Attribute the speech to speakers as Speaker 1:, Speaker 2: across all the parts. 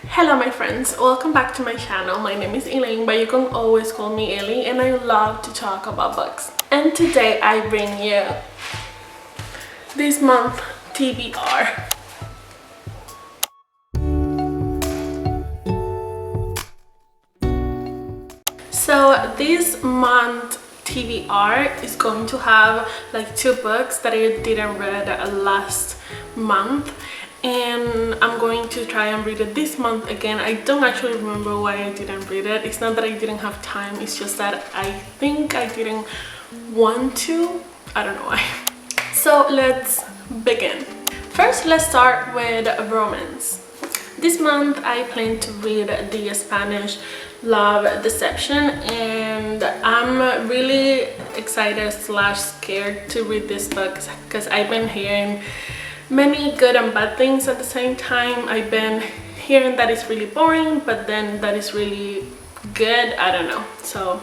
Speaker 1: Hello my friends, welcome back to my channel. My name is Elaine, but you can always call me Ellie, and I love to talk about books. And today I bring you this month TBR. So this month TBR is going to have like 2 books that I didn't read last month, and I'm going to try and read it this month again. I don't actually remember why I didn't read it. It's not that I didn't have time, it's just that I think I didn't want to. I don't know why. So let's begin. First, let's start with romance. This month I plan to read the Spanish Love Deception, and I'm really excited / scared to read this book because I've been hearing many good and bad things at the same time. I've been hearing that it's really boring, but then that is really good. I don't know. So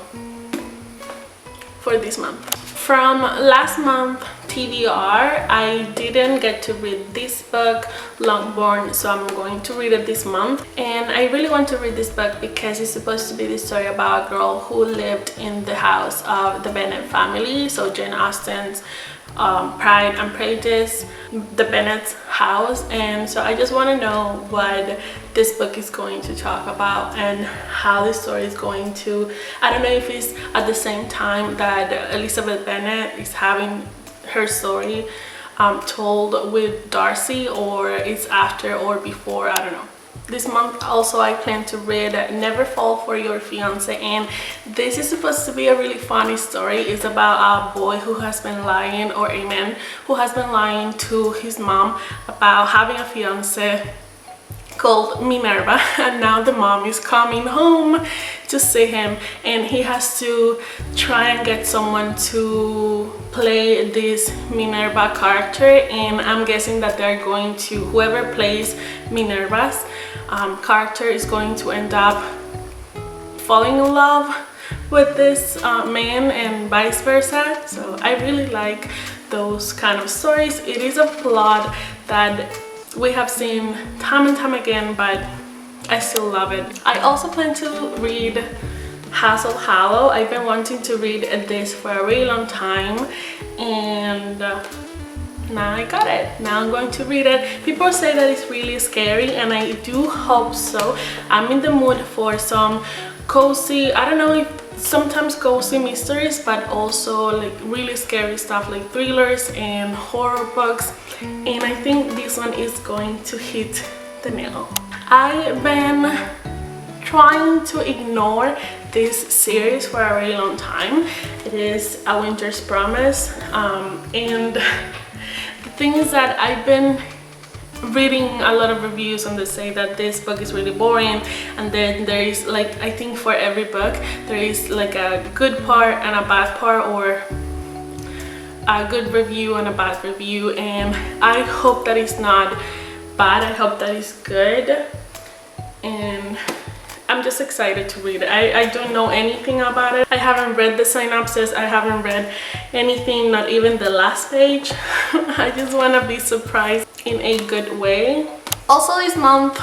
Speaker 1: for this month. From last month TBR, I didn't get to read this book, Longbourn, so I'm going to read it this month. And I really want to read this book because it's supposed to be the story about a girl who lived in the house of the Bennet family, so Jane Austen's Pride and Prejudice, the Bennet's house. And so I just want to know what this book is going to talk about and how the story is going to, I don't know if it's at the same time that Elizabeth Bennet is having her story told with Darcy, or it's after or before, I don't know. This month also I plan to read Never Fall for Your Fiancé, and this is supposed to be a really funny story. It's about a boy who has been lying, or a man who has been lying to his mom about having a fiancé called Minerva, and now the mom is coming home to see him, and he has to try and get someone to play this Minerva character. And I'm guessing that they're going to, whoever plays Minerva's character is going to end up falling in love with this man and vice versa. So I really like those kind of stories. It is a plot that we have seen time and time again, but I still love it. I also plan to read House of Hollow. I've been wanting to read this for a really long time, and now I got it. Now I'm going to read it. People say that it's really scary, and I do hope so. I'm in the mood for some cozy, I don't know if sometimes cozy mysteries, but also like really scary stuff like thrillers and horror books, and I think this one is going to hit the nail. I've been trying to ignore this series for a really long time. It is A Winter's Promise, and the thing is that I've been reading a lot of reviews, and they say that this book is really boring, and then there is like, I think for every book there is like a good part and a bad part, or a good review and a bad review, and I hope that it's not bad. I hope that it's good, and I'm just excited to read it. I don't know anything about it. I haven't read the synopsis. I haven't read anything, not even the last page. I just want to be surprised in a good way. Also this month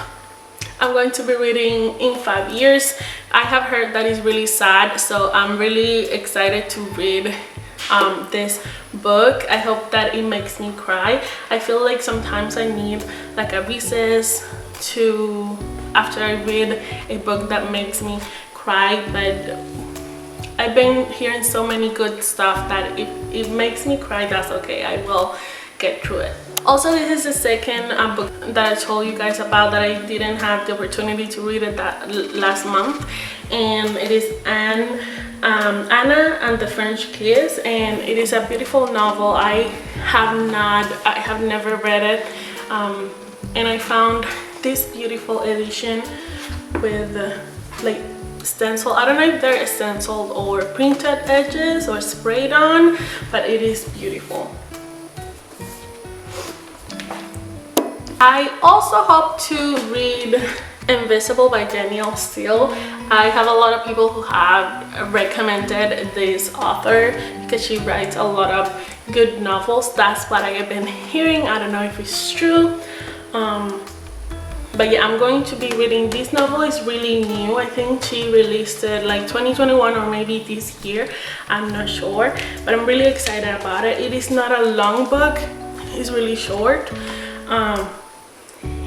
Speaker 1: I'm going to be reading In 5 Years. I have heard that it's really sad, so I'm really excited to read this book. I hope that it makes me cry. I feel like sometimes I need like a recess to after I read a book that makes me cry, but I've been hearing so many good stuff that if it makes me cry, that's okay. I will get through it. Also, this is the second book that I told you guys about that I didn't have the opportunity to read it that last month, and it is Anna and the French Kiss, and it is a beautiful novel. I have never read it, and I found this beautiful edition with like stencil. I don't know if they're stenciled or printed edges or sprayed on, but it is beautiful. I also hope to read Invisible by Danielle Steele. I have a lot of people who have recommended this author because she writes a lot of good novels. That's what I have been hearing. I don't know if it's true, But yeah, I'm going to be reading this novel. Is really new. I think she released it like 2021 or maybe this year, I'm not sure, but I'm really excited about it. It is not a long book, it's really short, and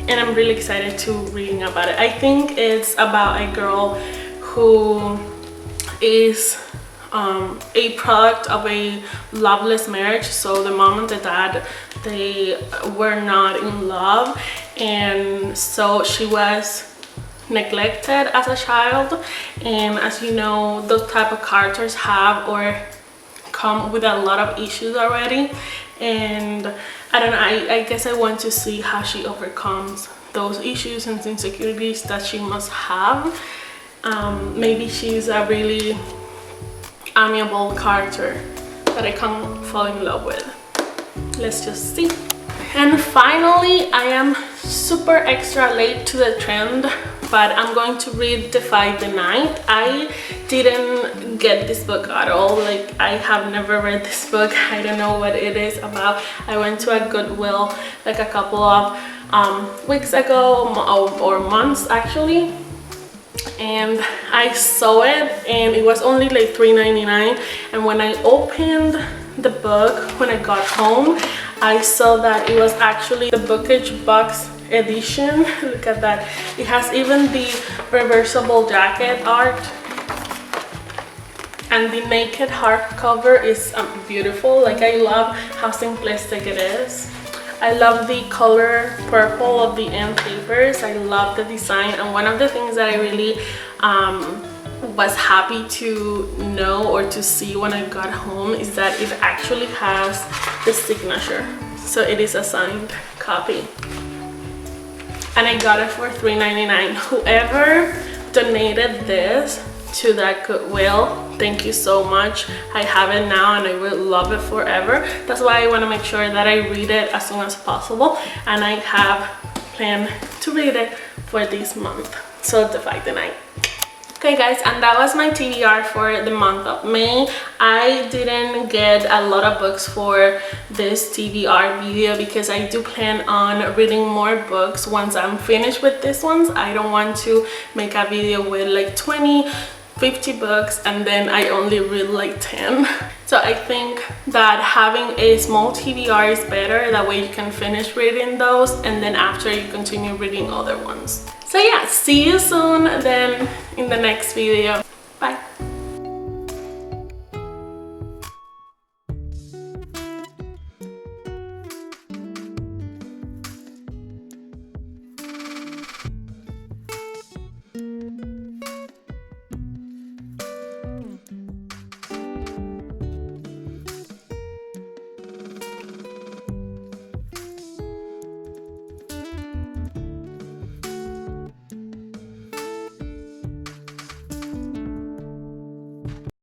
Speaker 1: I'm really excited to reading about it. I think it's about a girl who is a product of a loveless marriage. So the mom and the dad, they were not in love, and so she was neglected as a child. And as you know, those type of characters have or come with a lot of issues already, and I don't know, I guess I want to see how she overcomes those issues and insecurities that she must have. Maybe she's a really amiable character that I can fall in love with. Let's just see. And finally, I am super extra late to the trend, but I'm going to read Defy the Night. I didn't get this book at all. Like, I have never read this book. I don't know what it is about. I went to a Goodwill like a couple of weeks ago, or months actually, and I saw it and it was only like $3.99. And when I opened the book, when I got home, I saw that it was actually the bookish box edition. Look at that. It has even the reversible jacket art, and the naked hardcover is beautiful. Like, I love how simplistic it is. I love the color purple of the end papers. I love the design, and one of the things that I really was happy to know or to see when I got home is that it actually has the signature. So it is a signed copy, and I got it for $3.99. Whoever donated this to that Goodwill, thank you so much. I have it now and I will love it forever. That's why I want to make sure that I read it as soon as possible, and I have planned to read it for this month. So Defy the Night. Okay guys, and that was my TBR for the month of May. I didn't get a lot of books for this TBR video because I do plan on reading more books once I'm finished with these ones. I don't want to make a video with like 20-50 books and then I only read like 10. So I think that having a small TBR is better. That way you can finish reading those and then after you continue reading other ones. So yeah, see you soon then in the next video.